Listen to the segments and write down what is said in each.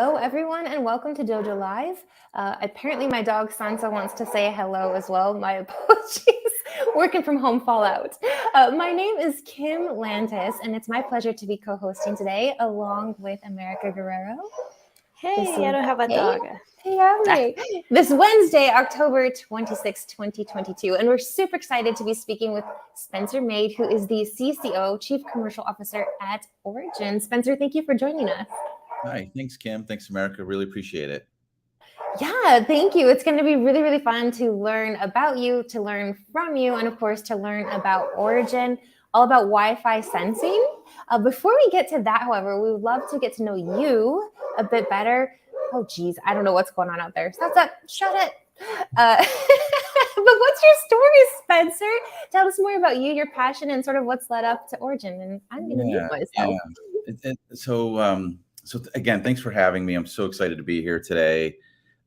Hello, everyone, and welcome to Dojo Live. Apparently, my dog Sansa wants to say hello as well. My apologies. Working from home fallout. My name is Kim Lantis, and it's my pleasure to be co-hosting today along with America Guerrero. Hey, I don't have a dog. Hey, Allie. This Wednesday, October 26, 2022, and we're super excited to be speaking with Spencer Maid, who is the CCO, Chief Commercial Officer at Origin. Spencer, thank you for joining us. Hi, thanks, Kim. Thanks, America. Really appreciate it. Yeah, thank you. It's going to be really, really fun to learn about you, to learn from you, and of course, to learn about Origin, all about Wi-Fi sensing. Before we get to that, however, we would love to get to know you a bit better. Oh, geez, I don't know what's going on out there. Stop that. Shut it. But what's your story, Spencer? Tell us more about you, your passion, and sort of what's led up to Origin. And I'm going to mute myself. So again, thanks for having me. I'm so excited to be here today.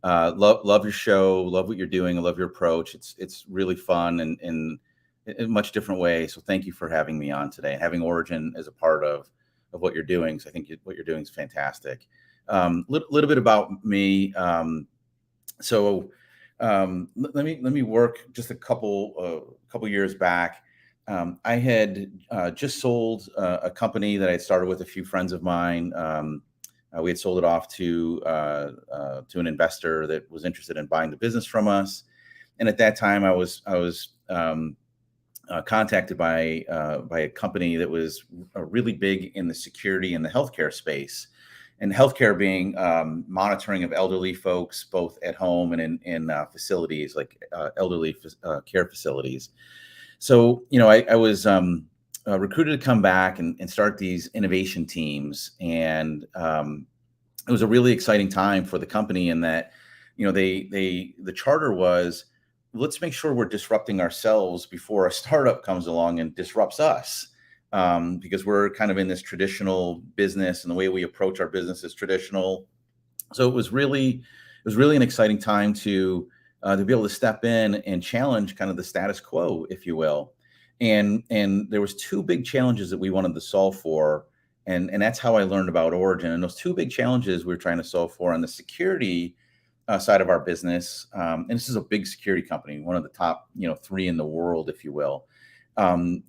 Love your show. Love what you're doing. I love your approach. It's really fun and in a much different way. So thank you for having me on today. Having Origin as a part of what you're doing. So I think what you're doing is fantastic. Little bit about me. Let me work just a couple years back. I had just sold a company that I had started with a few friends of mine. We had sold it off to an investor that was interested in buying the business from us. And at that time, I was contacted by a company that was really big in the security and the healthcare space. And healthcare being monitoring of elderly folks, both at home and in facilities like elderly care facilities. So, I was recruited to come back and start these innovation teams. And it was a really exciting time for the company in that, the charter was, let's make sure we're disrupting ourselves before a startup comes along and disrupts us. Because we're kind of in this traditional business and the way we approach our business is traditional. So it was really an exciting time to be able to step in and challenge kind of the status quo, if you will. And there was two big challenges that we wanted to solve for. And that's how I learned about Origin. And those two big challenges we were trying to solve for on the security side of our business. And this is a big security company, one of the top, 3 in the world, if you will.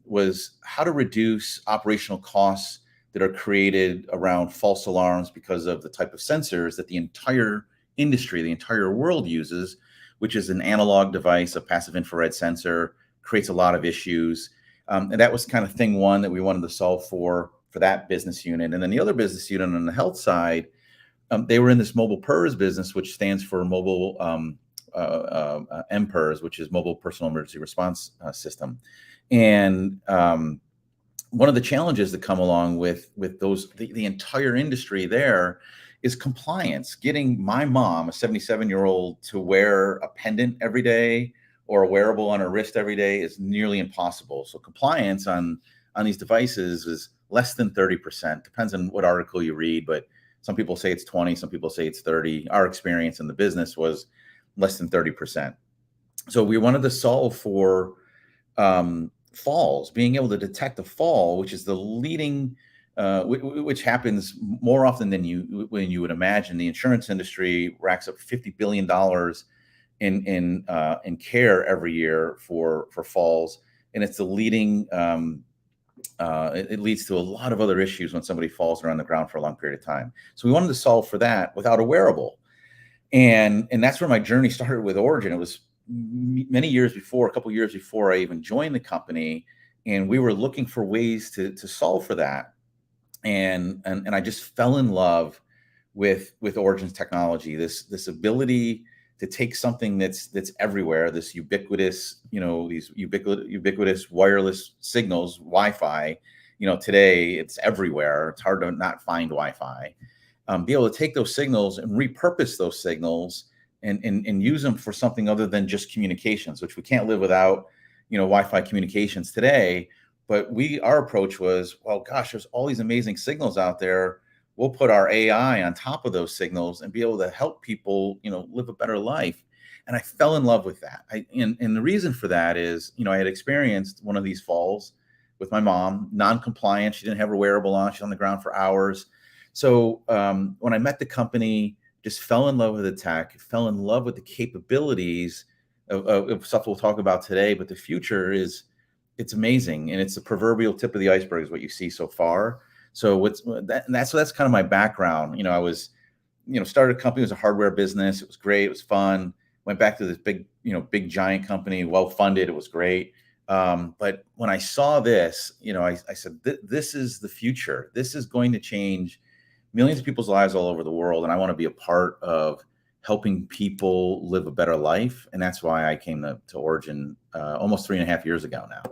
Was how to reduce operational costs that are created around false alarms because of the type of sensors that the entire industry, the entire world uses, which is an analog device, a passive infrared sensor, creates a lot of issues. And that was kind of thing one that we wanted to solve for that business unit. And then the other business unit on the health side, they were in this mobile PERS business, which stands for mobile MPERS, which is mobile personal emergency response system. And one of the challenges that come along with those, the entire industry there is compliance. Getting my mom, a 77-year-old, to wear a pendant every day or a wearable on her wrist every day is nearly impossible. So compliance on these devices is less than 30%. Depends on what article you read, but some people say it's 20, some people say it's 30. Our experience in the business was less than 30%. So we wanted to solve for falls, being able to detect a fall, which is the leading, which happens more often than you would imagine. The insurance industry racks up $50 billion in care every year for falls, and it's the leading. It leads to a lot of other issues when somebody falls around the ground for a long period of time. So we wanted to solve for that without a wearable, and that's where my journey started with Origin. It was many years before, a couple years before I even joined the company, and we were looking for ways to solve for that. And I just fell in love with Origin's technology, this ability to take something that's everywhere, this ubiquitous, these ubiquitous wireless signals, Wi-Fi. Today it's everywhere. It's hard to not find Wi-Fi. Be able to take those signals and repurpose those signals and use them for something other than just communications, which we can't live without, Wi-Fi communications today. But our approach was, well, gosh, there's all these amazing signals out there. We'll put our AI on top of those signals and be able to help people, live a better life. And I fell in love with that. And the reason for that is, I had experienced one of these falls with my mom, non-compliant. She didn't have her wearable on. She's on the ground for hours. So when I met the company, just fell in love with the tech, fell in love with the capabilities of stuff we'll talk about today. But the future it's amazing, and it's the proverbial tip of the iceberg is what you see so far. So that's kind of my background. I was, started a company. It was a hardware business. It was great. It was fun. Went back to this big giant company, well funded. It was great. But when I saw this, I said, this is the future. This is going to change millions of people's lives all over the world. And I want to be a part of helping people live a better life. And that's why I came to Origin almost 3.5 years ago now.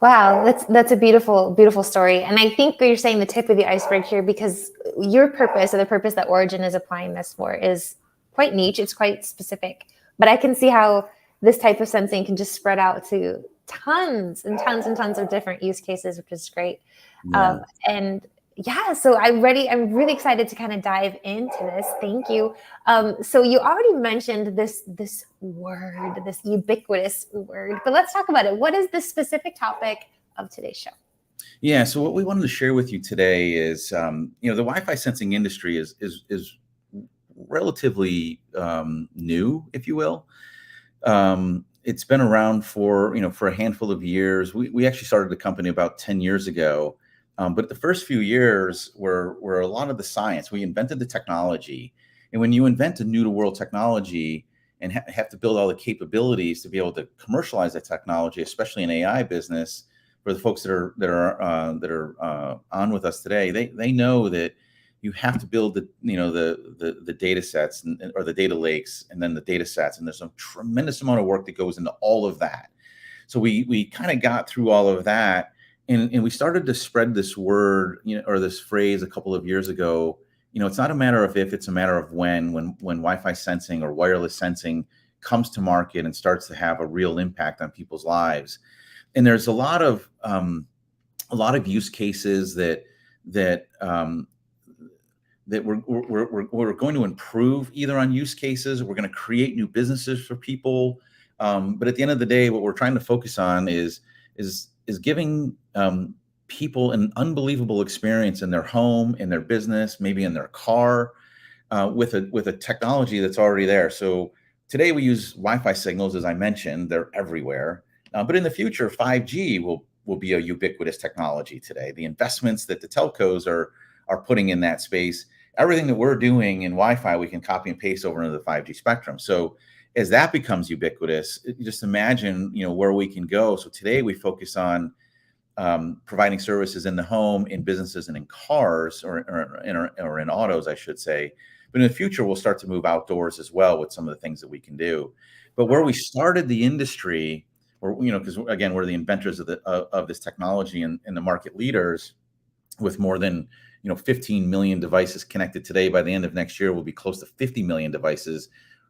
Wow, that's a beautiful, beautiful story. And I think you're saying the tip of the iceberg here, because your purpose, or the purpose that Origin is applying this for, is quite niche. It's quite specific. But I can see how this type of sensing can just spread out to tons and tons and tons of different use cases, which is great. Yeah. So I'm really excited to kind of dive into this. Thank you. So you already mentioned this word, this ubiquitous word, but let's talk about it. What is the specific topic of today's show? Yeah. So what we wanted to share with you today is, the Wi-Fi sensing industry is relatively new, if you will. It's been around for a handful of years. We actually started the company about 10 years ago. But the first few years were a lot of the science. We invented the technology. And when you invent a new to world technology and have to build all the capabilities to be able to commercialize that technology, especially in AI business, for the folks that are on with us today, they know that you have to build the data sets or the data lakes, and then the data sets. And there's a tremendous amount of work that goes into all of that. So we kind of got through all of that. And we started to spread this word, or this phrase a couple of years ago. It's not a matter of if, it's a matter of when Wi-Fi sensing or wireless sensing comes to market and starts to have a real impact on people's lives. And there's a lot of use cases that we're going to improve either on use cases, or we're going to create new businesses for people. But at the end of the day, what we're trying to focus on is giving people an unbelievable experience in their home, in their business, maybe in their car, with a technology that's already there. So today we use Wi-Fi signals, as I mentioned. They're everywhere. But in the future, 5G will be a ubiquitous technology today. The investments that the telcos are putting in that space, everything that we're doing in Wi-Fi, we can copy and paste over into the 5G spectrum. So as that becomes ubiquitous, just imagine, where we can go. So today we focus on providing services in the home, in businesses, and in cars, or in autos, I should say. But in the future, we'll start to move outdoors as well with some of the things that we can do. But where we started the industry, or because again, we're the inventors of this technology and the market leaders, with more than 15 million devices connected today. By the end of next year, we'll be close to 50 million devices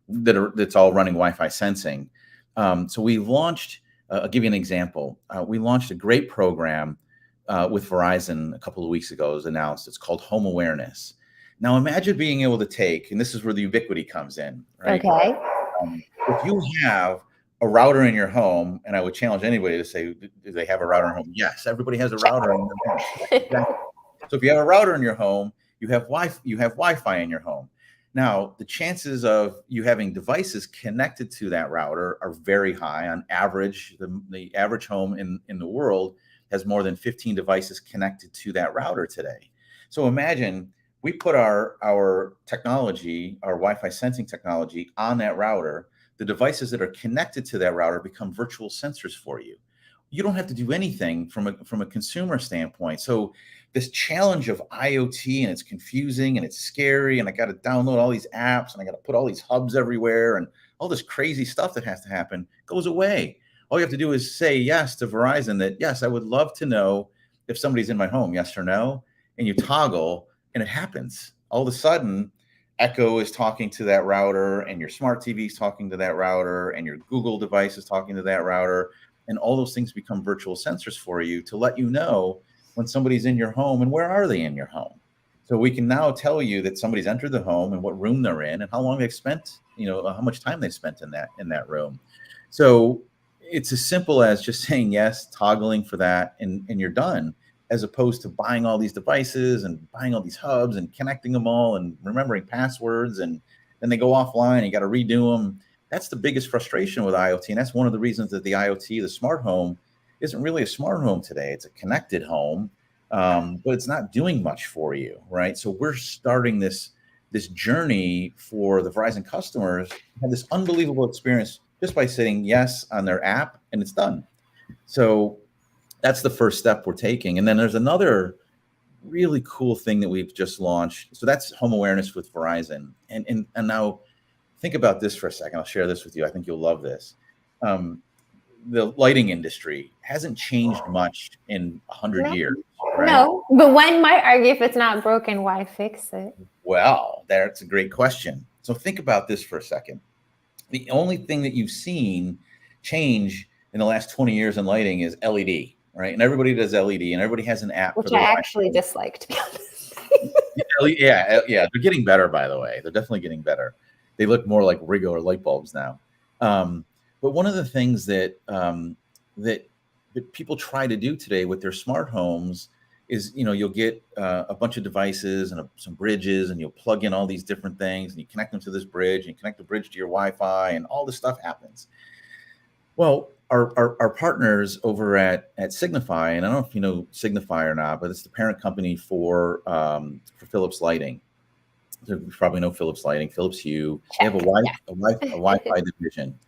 that's all running Wi-Fi sensing. So we launched, I'll give you an example. We launched a great program with Verizon a couple of weeks ago. It was announced. It's called Home Awareness. Now imagine being able to take, and this is where the ubiquity comes in, right? Okay. If you have a router in your home, and I would challenge anybody to say, do they have a router in home? Yes, everybody has a router in their home. Exactly. So if you have a router in your home, you have Wi-Fi in your home. Now, the chances of you having devices connected to that router are very high. On average, the average home in the world has more than 15 devices connected to that router today. So imagine we put our technology, our Wi-Fi sensing technology, on that router. The devices that are connected to that router become virtual sensors for you. You don't have to do anything from a consumer standpoint. So this challenge of IoT, and it's confusing and it's scary, and I got to download all these apps, and I got to put all these hubs everywhere, and all this crazy stuff that has to happen goes away. All you have to do is say yes to Verizon that, yes, I would love to know if somebody's in my home, yes or no, and you toggle, and it happens. All of a sudden, Echo is talking to that router, and your smart TV is talking to that router, and your Google device is talking to that router, and all those things become virtual sensors for you to let you know when somebody's in your home and where are they in your home. So we can now tell you that somebody's entered the home and what room they're in and how long they've spent, how much time they've spent in that room. So it's as simple as just saying yes, toggling for that, and you're done. as opposed to buying all these devices and buying all these hubs and connecting them all and remembering passwords, and then they go offline, you got to redo them. That's the biggest frustration with IoT. And that's one of the reasons that the IoT, the smart home, isn't really a smart home today. It's a connected home, but it's not doing much for you, right? So we're starting this journey for the Verizon customers to have this unbelievable experience just by saying yes on their app, and it's done. So that's the first step we're taking. And then there's another really cool thing that we've just launched. So that's home awareness with Verizon. And now think about this for a second. I'll share this with you. I think you'll love this. The lighting industry hasn't changed much in 100 years. Right? No, but one might argue if it's not broken, why fix it? Well, that's a great question. So think about this for a second. The only thing that you've seen change in the last 20 years in lighting is LED, right? And everybody does LED, and everybody has an app. Which I actually dislike, to be honest. Yeah, they're getting better, by the way. They're definitely getting better. They look more like regular light bulbs now. But one of the things that people try to do today with their smart homes is, you'll get a bunch of devices and some bridges, and you'll plug in all these different things, and you connect them to this bridge, and you connect the bridge to your Wi-Fi, and all this stuff happens. Well, our partners over at Signify, and I don't know if you know Signify or not, but it's the parent company for Philips Lighting. You probably know Philips Lighting, Philips Hue. They have a Wi-Fi division.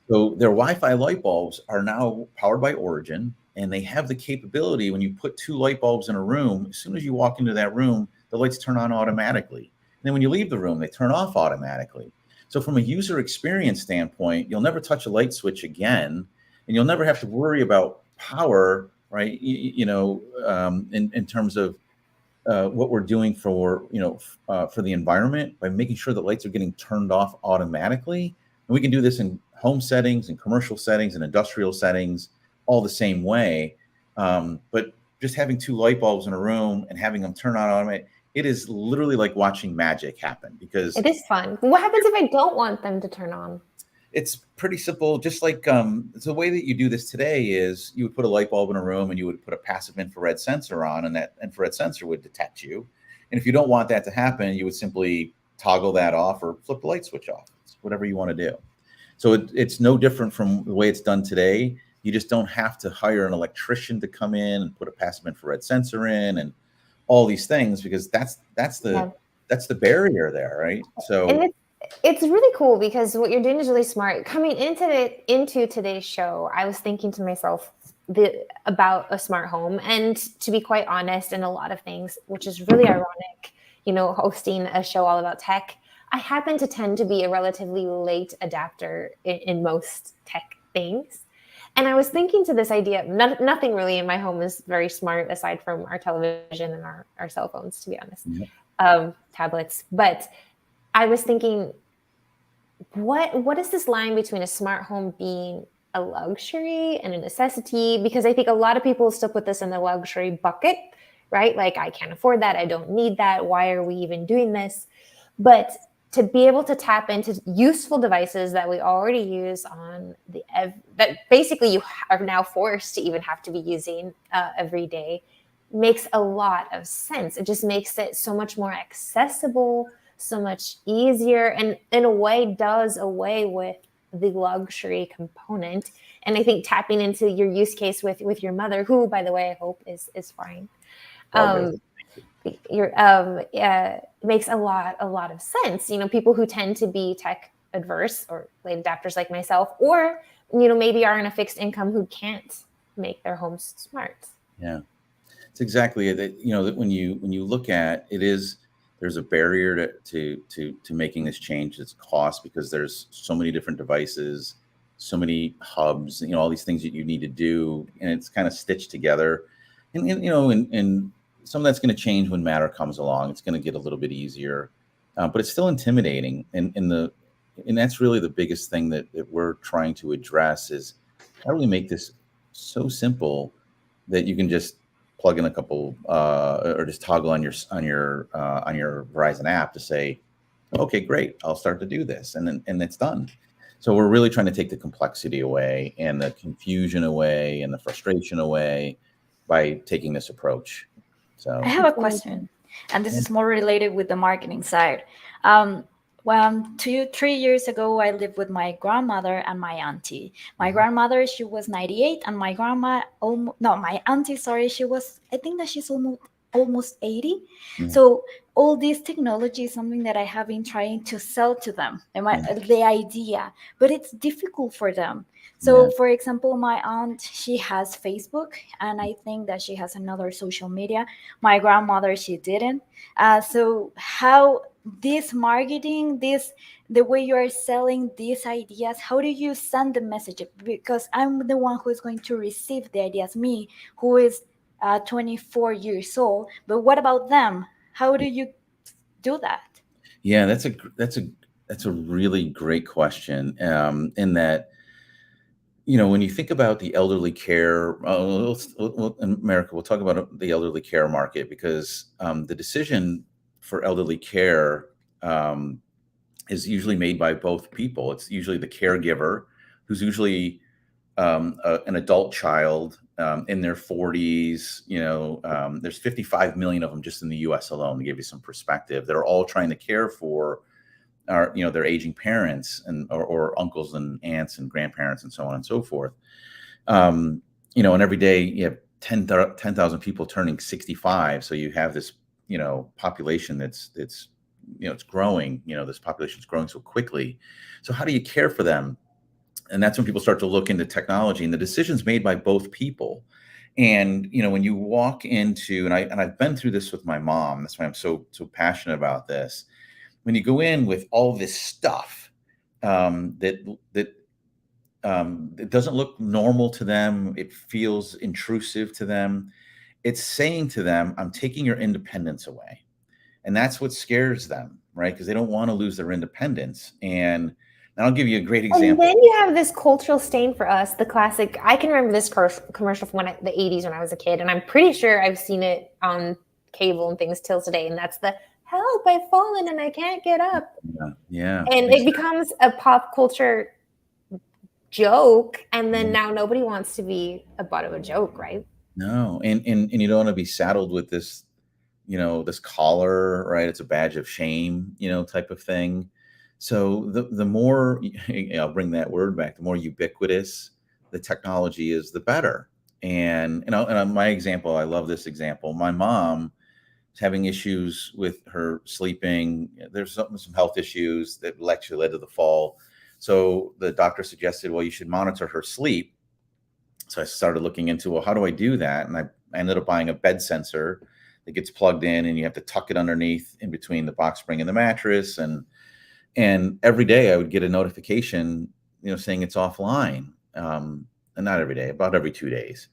So their Wi-Fi light bulbs are now powered by Origin, and they have the capability, when you put 2 light bulbs in a room, as soon as you walk into that room, the lights turn on automatically. And then when you leave the room, they turn off automatically. So from a user experience standpoint, you'll never touch a light switch again, and you'll never have to worry about power, right? In terms of what we're doing for the environment, by making sure that lights are getting turned off automatically. And we can do this in home settings and commercial settings and industrial settings all the same way. But just having 2 light bulbs in a room and having them turn on automatically, it is literally like watching magic happen, because it is fun. What happens if I don't want them to turn on? It's pretty simple. Just like the way that you do this today is you would put a light bulb in a room, and you would put a passive infrared sensor on, and that infrared sensor would detect you. And if you don't want that to happen, you would simply toggle that off or flip the light switch off. It's whatever you want to do. So it's no different from the way it's done today. You just don't have to hire an electrician to come in and put a passive infrared sensor in and all these things, because that's the barrier there, right? So and it's really cool, because what you're doing is really smart. Coming into today's show, I was thinking to myself about a smart home, and to be quite honest, in a lot of things, which is really ironic, hosting a show all about tech, I happen to tend to be a relatively late adapter in most tech things. And I was thinking to this idea, nothing really in my home is very smart aside from our television and our cell phones, to be honest, tablets. But I was thinking, what is this line between a smart home being a luxury and a necessity? Because I think a lot of people still put this in the luxury bucket, right? Like, I can't afford that. I don't need that. Why are we even doing this? But to be able to tap into useful devices that we already use on that basically you are now forced to even have to be using every day, makes a lot of sense. It just makes it so much more accessible, so much easier, and in a way does away with the luxury component. And I think tapping into your use case with your mother, who, by the way, I hope is fine. Makes a lot of sense. People who tend to be tech adverse or late adapters like myself, or maybe are in a fixed income who can't make their homes smart. Yeah, it's exactly that. That when you look at it, there's a barrier to making this change. It's cost, because there's so many different devices, so many hubs, all these things that you need to do, and it's kind of stitched together. And some of that's going to change when Matter comes along. It's going to get a little bit easier, but it's still intimidating. And that's really the biggest thing that we're trying to address, is how do we make this so simple that you can just plug in a couple or just toggle on your Verizon app to say, okay, great, I'll start to do this, and it's done. So we're really trying to take the complexity away, and the confusion away, and the frustration away. by taking this approach. So I have a question, and this is more related with the marketing side. When 3 years ago, I lived with my grandmother and my auntie. My grandmother, she was 98, and my my auntie, sorry, I think that she's almost 80. So all this technology is something that I have been trying to sell to them, and the idea, but it's difficult for them. So, for example, my aunt, she has Facebook, and I think that she has another social media. My grandmother, she didn't. So how this marketing, the way you are selling these ideas, how do you send the message? Because I'm the one who is going to receive the ideas, me, who is 24 years old. But what about them? How do you do that? Yeah, that's a really great question. In that, when you think about the elderly care, in America, we'll talk about the elderly care market, because the decision for elderly care is usually made by both people. It's usually the caregiver, who's usually an adult child in their 40s. There's 55 million of them just in the U.S. alone, to give you some perspective, that are all trying to care for their aging parents or uncles and aunts and grandparents and so on and so forth. And every day you have 10,000 people turning 65. So you have this, population that's it's growing. This population is growing so quickly. So how do you care for them? And that's when people start to look into technology, and the decisions made by both people. And when you walk into, and I've been through this with my mom. That's why I'm so passionate about this. When you go in with all this stuff that it doesn't look normal to them, it feels intrusive to them. It's saying to them, "I'm taking your independence away," and that's what scares them, right? Because they don't want to lose their independence. And I'll give you a great example. And then you have this cultural stain for us, the classic. I can remember this commercial from the 80s when I was a kid, and I'm pretty sure I've seen it on cable and things till today. And that's the "help, I've fallen and I can't get up." Yeah. And exactly. it becomes a pop culture joke, and then now nobody wants to be a butt of a joke, right? No, and you don't want to be saddled with this, this collar, right? It's a badge of shame, type of thing. So the more, I'll bring that word back, the more ubiquitous the technology is, the better. And on my example, I love this example. My mom is having issues with her sleeping. There's some health issues that actually led to the fall. So the doctor suggested, well, you should monitor her sleep. So I started looking into, well, how do I do that? And I ended up buying a bed sensor that gets plugged in, and you have to tuck it underneath in between the box spring and the mattress. And every day I would get a notification, saying it's offline. And not every day, about every 2 days.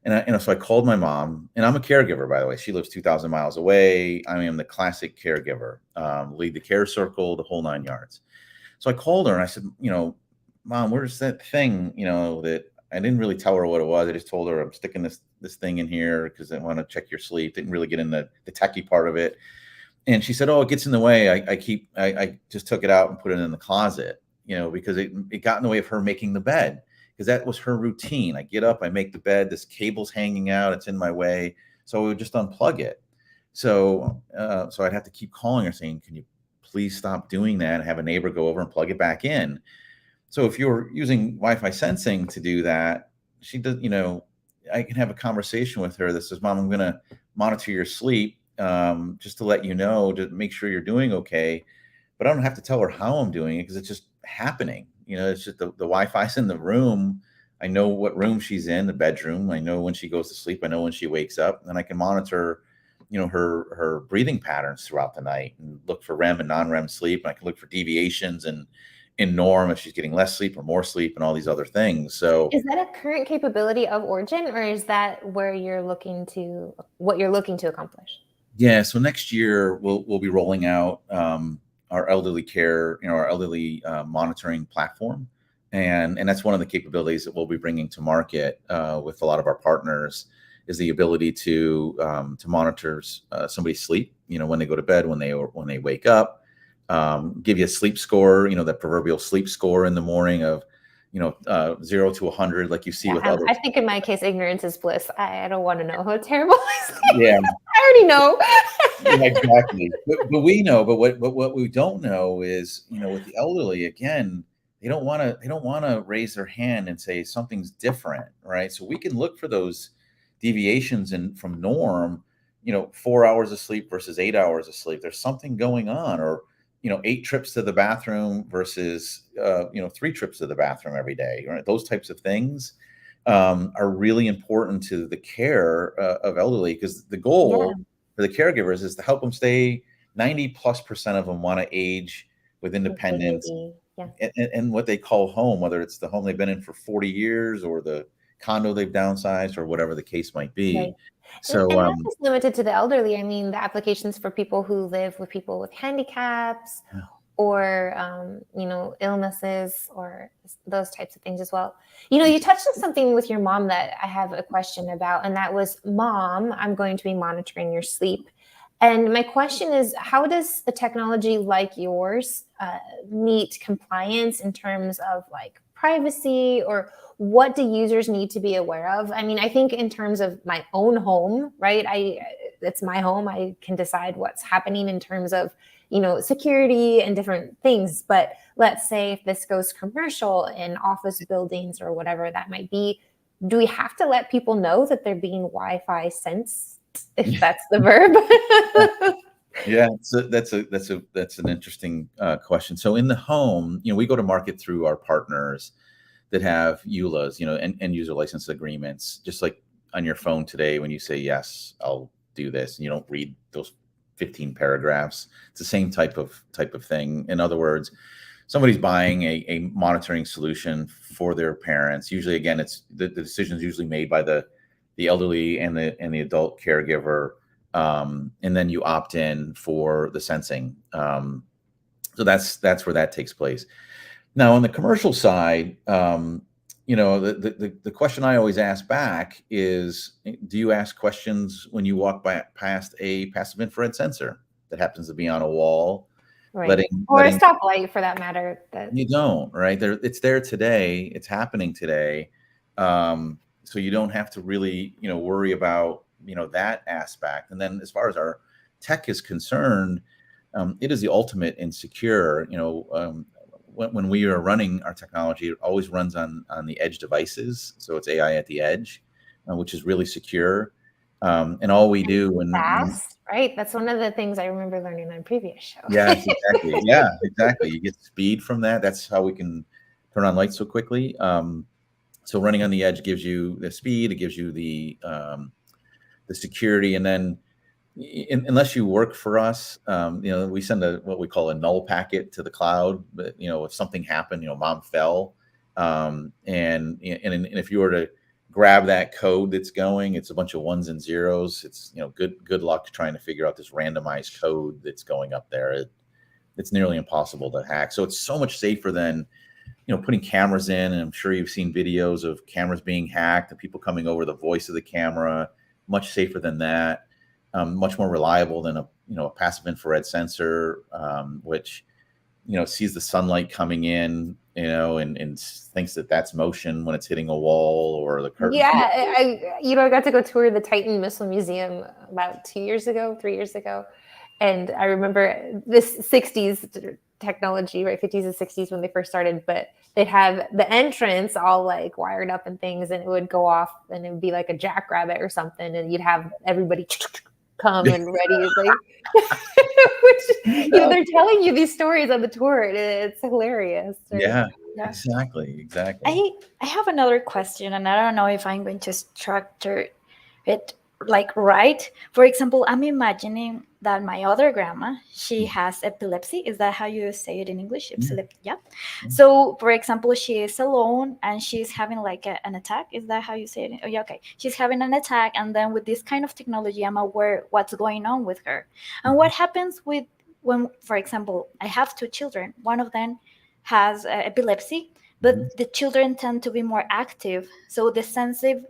And so I called my mom, and I'm a caregiver, by the way. She lives 2,000 miles away. I am the classic caregiver, lead the care circle, the whole 9 yards. So I called her and I said, Mom, where's that thing, that I didn't really tell her what it was. I just told her I'm sticking this thing in here because I want to check your sleep. Didn't really get in the techie part of it. And she said, oh, it gets in the way. I just took it out and put it in the closet, because it got in the way of her making the bed, because that was her routine. I get up, I make the bed, this cable's hanging out, it's in my way. So I would just unplug it. So I'd have to keep calling her saying, can you please stop doing that, and have a neighbor go over and plug it back in. So if you're using Wi-Fi sensing to do that, she does, I can have a conversation with her that says, Mom, I'm going to monitor your sleep, just to let you know, to make sure you're doing okay. But I don't have to tell her how I'm doing it, because it's just happening. It's just the Wi-Fi's in the room. I know what room she's in, the bedroom. I know when she goes to sleep. I know when she wakes up, and I can monitor, her breathing patterns throughout the night, and look for REM and non-REM sleep. And I can look for deviations and in norm, if she's getting less sleep or more sleep, and all these other things. So is that a current capability of Origin, or is that what you're looking to accomplish? Yeah. So next year we'll be rolling out our elderly care, our elderly monitoring platform, and that's one of the capabilities that we'll be bringing to market with a lot of our partners, is the ability to monitor somebody's sleep. When they go to bed, when they wake up. Give you a sleep score, that proverbial sleep score in the morning of, 0 to 100, like you see with other. I think in my case, ignorance is bliss. I don't want to know how terrible it is. Yeah, I already know. yeah, exactly. But we know. But what we don't know is, with the elderly, again, they don't want to raise their hand and say something's different, right? So we can look for those deviations from norm. 4 hours of sleep versus 8 hours of sleep. There's something going on, or 8 trips to the bathroom versus 3 trips to the bathroom every day. Right? Those types of things are really important to the care of elderly, because the goal for the caregivers is to help them stay. 90+% of them want to age with independence and what they call home, whether it's the home they've been in for 40 years or the condo they've downsized or whatever the case might be. Right. So and not just limited to the elderly. I mean, the applications for people who live with people with handicaps or illnesses or those types of things as well. You touched on something with your mom that I have a question about, and that was, Mom, I'm going to be monitoring your sleep. And my question is, how does a technology like yours meet compliance in terms of like privacy, or what do users need to be aware of? I mean, I think in terms of my own home, right? It's my home. I can decide what's happening in terms of, security and different things. But let's say if this goes commercial in office buildings or whatever that might be, do we have to let people know that they're being Wi-Fi sensed, if that's the verb? Yeah, so that's an interesting question. So in the home, we go to market through our partners that have EULAs, end user license agreements. Just like on your phone today, when you say yes, I'll do this, and you don't read those 15 paragraphs. It's the same type of thing. In other words, somebody's buying a monitoring solution for their parents. Usually, again, it's the decision is usually made by the elderly and the adult caregiver. And then you opt in for the sensing. So that's where that takes place. Now, on the commercial side, the question I always ask back is, do you ask questions when you walk past a passive infrared sensor that happens to be on a wall? Right. Or a stoplight, for that matter. You don't, right? It's there today. It's happening today. So you don't have to really, worry about, that aspect. And then as far as our tech is concerned, it is the ultimate in secure. When we are running our technology, it always runs on the edge devices. So it's AI at the edge, which is really secure. And all we do fast, right? That's one of the things I remember learning on previous show. Yes, exactly. Yeah, exactly. You get speed from that. That's how we can turn on lights so quickly. So running on the edge gives you the speed. It gives you the security, and then unless you work for us, we send what we call a null packet to the cloud. But if something happened, mom fell, and if you were to grab that code that's going, it's a bunch of ones and zeros. It's good luck trying to figure out this randomized code that's going up there. It's nearly impossible to hack. So it's so much safer than putting cameras in. And I'm sure you've seen videos of cameras being hacked and people coming over the voice of the camera. Much safer than that. Much more reliable than a passive infrared sensor, which sees the sunlight coming in, and thinks that that's motion when it's hitting a wall or the curtain. Yeah, I got to go tour the Titan Missile Museum about 3 years ago, and I remember this 60s technology, right? 50s and 60s when they first started, but they'd have the entrance all like wired up and things, and it would go off, and it would be like a jackrabbit or something, and you'd have everybody come and ready. Which, they're telling you these stories on the tour. It's hilarious. Right? Yeah, exactly. I have another question, and I don't know if I'm going to structure it like right. For example, I'm imagining that my other grandma, she has epilepsy. Is that how you say it in English? Epilepsy, yeah. So, for example, she is alone and she's having like an attack. Is that how you say it? Oh, yeah, okay. She's having an attack, and then with this kind of technology, I'm aware what's going on with her. And what happens when, for example, I have 2 children. One of them has epilepsy, but the children tend to be more active. So the sensitive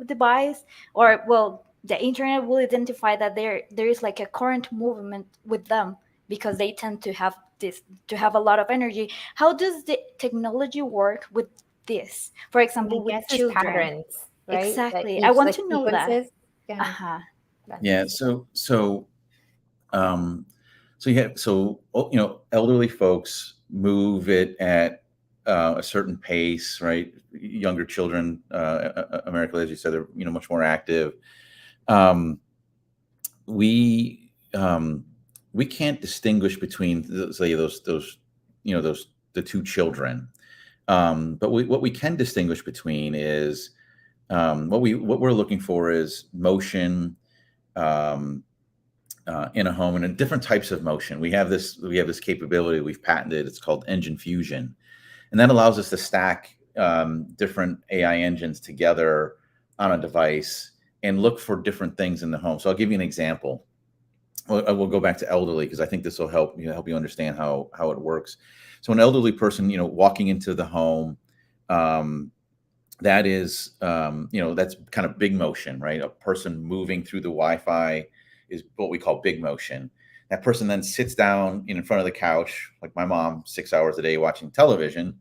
device, or the internet will identify that there is like a current movement with them because they tend to have a lot of energy. How does the technology work with this? For example, I with guess it's children. patterns, right? That Exactly. I each want like to know that. sequences. Yeah, Uh-huh. Yeah. that's Um, elderly folks move it at a certain pace, right? Younger children, America, as you said, they're much more active. Um, we um, we can't distinguish between say those the two children. But what we can distinguish between is what we're looking for is motion. Um, in a home and different types of motion. We have this capability we've patented. It's called engine fusion, and that allows us to stack different AI engines together on a device and look for different things in the home. So I'll give you an example. We'll go back to elderly because I think this will help you understand how it works. So an elderly person, walking into the home, um, that is, that's kind of big motion, right? A person moving through the Wi-Fi is what we call big motion. That person then sits down in front of the couch, like my mom, 6 hours a day watching television.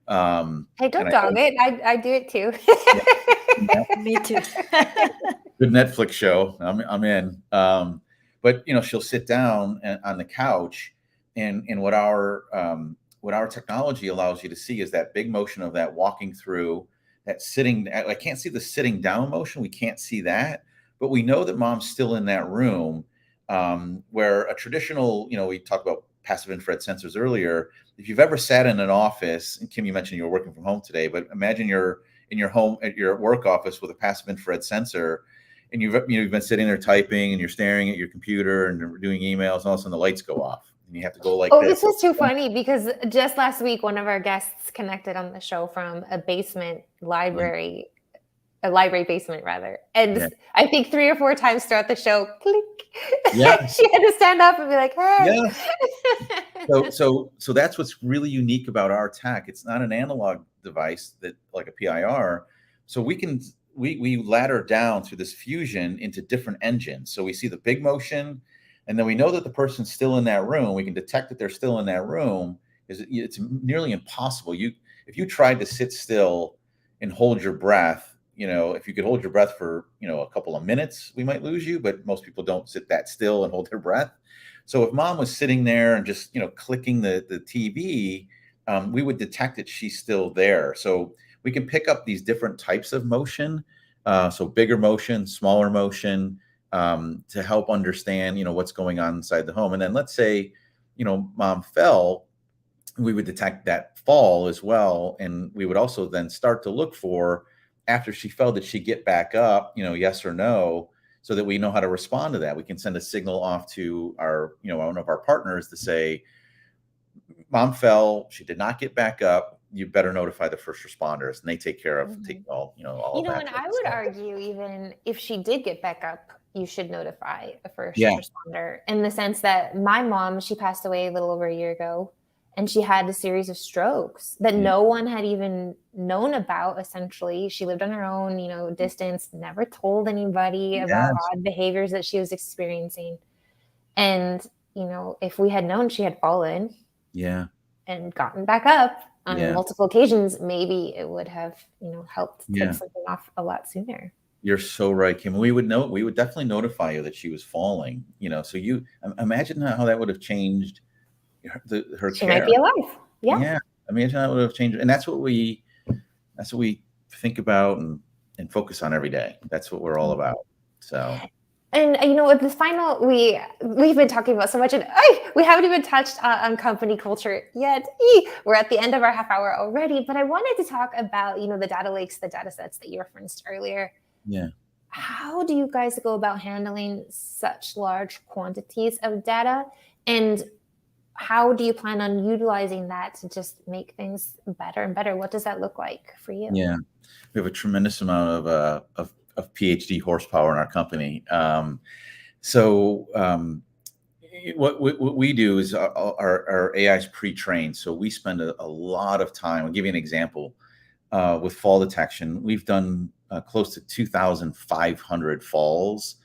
Hey, don't And I dog know, it. I do it too. yeah, Me too. good Netflix show. I'm in. But she'll sit down on the couch, and what our technology allows you to see is that big motion of that walking through, that sitting. I can't see the sitting down motion. We can't see that, but we know that mom's still in that room. Where a traditional, we talked about passive infrared sensors earlier. If you've ever sat in an office, and Kim, you mentioned you were working from home today, but imagine you're in your home at your work office with a passive infrared sensor, and you've been sitting there typing and you're staring at your computer and doing emails, and all of a sudden the lights go off and you have to go like Oh, this. this was too funny because just last week, one of our guests connected on the show from a basement library, a library basement rather. And Yeah. I think 3 or 4 times throughout the show, click. Yeah. She had to stand up and be like, hey. Yeah. So that's what's really unique about our tech. It's not an analog device that like a PIR. So we ladder down through this fusion into different engines. So we see the big motion, and then we know that the person's still in that room. We can detect that they're still in that room. It's nearly impossible. If you tried to sit still and hold your breath, if you could hold your breath for a couple of minutes, we might lose you. But most people don't sit that still and hold their breath. So if mom was sitting there and just clicking the TV, we would detect that she's still there. So we can pick up these different types of motion, so bigger motion, smaller motion, to help understand what's going on inside the home. And then let's say mom fell, we would detect that fall as well, and we would also then start to look for, after she fell, did she get back up, yes or no, so that we know how to respond to that. We can send a signal off to our one of our partners to say, mom fell, she did not get back up, you better notify the first responders, and they take care of taking all of that. And I would argue even if she did get back up, you should notify a first Yeah. responder, in the sense that my mom, she passed away a little over a year ago, and she had a series of strokes that no one had even known about. Essentially, she lived on her own, distance, never told anybody about odd behaviors that she was experiencing. And, if we had known she had fallen and gotten back up on multiple occasions, maybe it would have, helped take something off a lot sooner. You're so right, Kim. We would definitely notify you that she was falling, so you imagine how that would have changed her She care. might be alive. Yeah. Imagine how it would have changed. And that's what we think about and focus on every day. That's what we're all about. So, and with this final, we've been talking about so much, and we haven't even touched on company culture yet. We're at the end of our half hour already, but I wanted to talk about the data lakes, the data sets that you referenced earlier. Yeah. How do you guys go about handling such large quantities of data, and how do you plan on utilizing that to just make things better and better? What does that look like for you? Yeah, we have a tremendous amount of PhD horsepower in our company. What we do is our AI is pre-trained. So we spend a lot of time. I'll give you an example. With fall detection, we've done close to 2,500 falls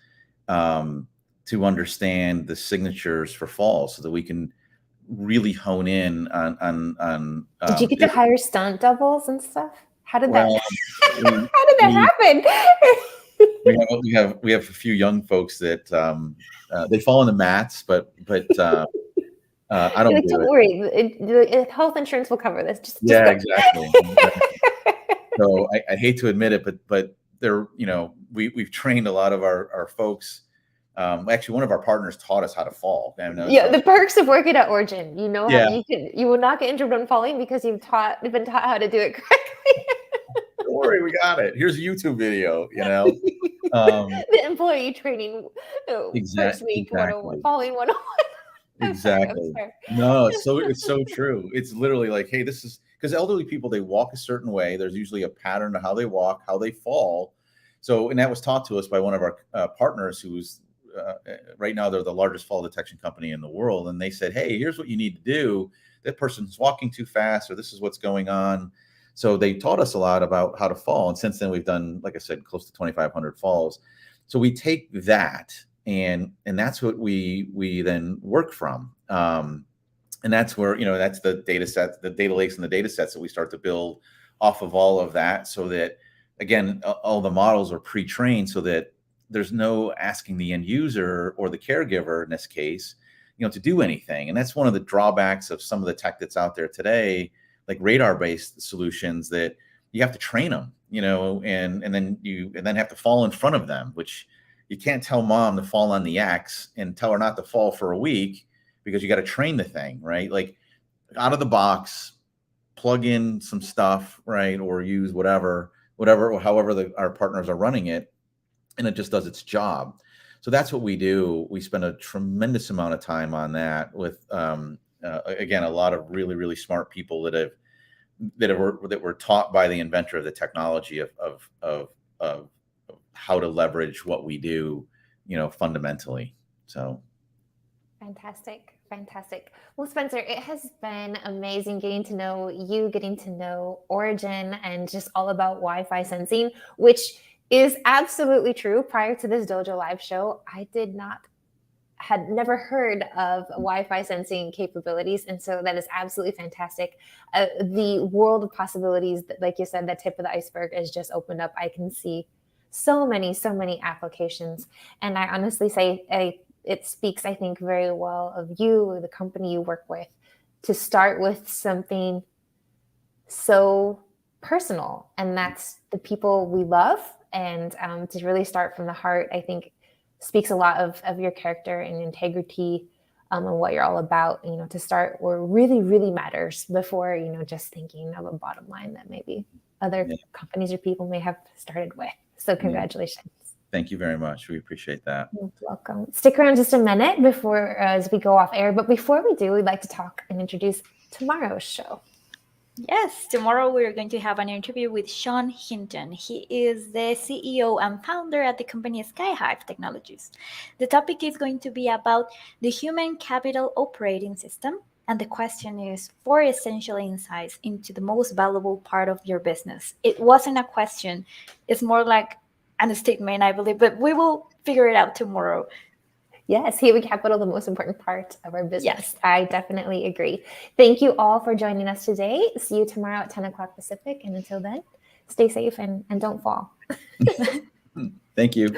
to understand the signatures for falls so that we can really hone in on Did you get to hire stunt doubles and stuff? How did that? well, How did that happen? we have a few young folks that they fall on the mats, but I don't Like, do don't it. worry, health insurance will cover this. Just Yeah, go. exactly. So I hate to admit it, but they're, we've trained a lot of our folks. Actually, one of our partners taught us how to fall. Yeah, the perks of working at Origin. You know how Yeah. you will not get injured when falling because you've been taught how to do it correctly. Don't worry, we got it. Here's a YouTube video, The employee training first week exactly. falling 101. Exactly. No, it's so true. It's literally like, hey, this is because elderly people, they walk a certain way. There's usually a pattern to how they walk, how they fall. So, and that was taught to us by one of our partners who's right now, they're the largest fall detection company in the world. And they said, hey, here's what you need to do. That person's walking too fast, or this is what's going on. So they taught us a lot about how to fall. And since then we've done, like I said, close to 2,500 falls. So we take that and that's what we then work from. And that's where, that's the data sets, the data lakes and the data sets that we start to build off of all of that. So that, again, all the models are pre-trained so that there's no asking the end user or the caregiver in this case, to do anything. And that's one of the drawbacks of some of the tech that's out there today, like radar-based solutions, that you have to train them, and then have to fall in front of them, which you can't tell mom to fall on the X and tell her not to fall for a week, because you got to train the thing, right? Like out of the box, plug in some stuff, right? Or use whatever, however our partners are running it, and it just does its job. So that's what we do. We spend a tremendous amount of time on that with, again, a lot of really, really smart people that were taught by the inventor of the technology of how to leverage what we do, fundamentally. So. Fantastic. Well, Spencer, it has been amazing getting to know you, getting to know Origin, and just all about Wi-Fi sensing, which is absolutely true. Prior to this Dojo Live show, I had never heard of Wi-Fi sensing capabilities. And so that is absolutely fantastic. The world of possibilities, like you said, the tip of the iceberg is just opened up. I can see so many applications. And I honestly say it speaks, I think, very well of you, the company you work with, to start with something so personal. And that's the people we love. And to really start from the heart, I think speaks a lot of your character and integrity and what you're all about, to start where really, really matters before, just thinking of a bottom line that maybe other companies or people may have started with. So congratulations. Thank you very much. We appreciate that. You're welcome. Stick around just a minute as we go off air. But before we do, we'd like to talk and introduce tomorrow's show. Yes, tomorrow we're going to have an interview with Sean Hinton. He is the CEO and founder at the company Skyhive Technologies. The topic is going to be about the human capital operating system. And the question is 4 essential insights into the most valuable part of your business. It wasn't a question. It's more like a statement, I believe, but we will figure it out tomorrow. Yes, human capital, the most important part of our business. Yes. I definitely agree. Thank you all for joining us today. See you tomorrow at 10 o'clock Pacific. And until then, stay safe and don't fall. Thank you.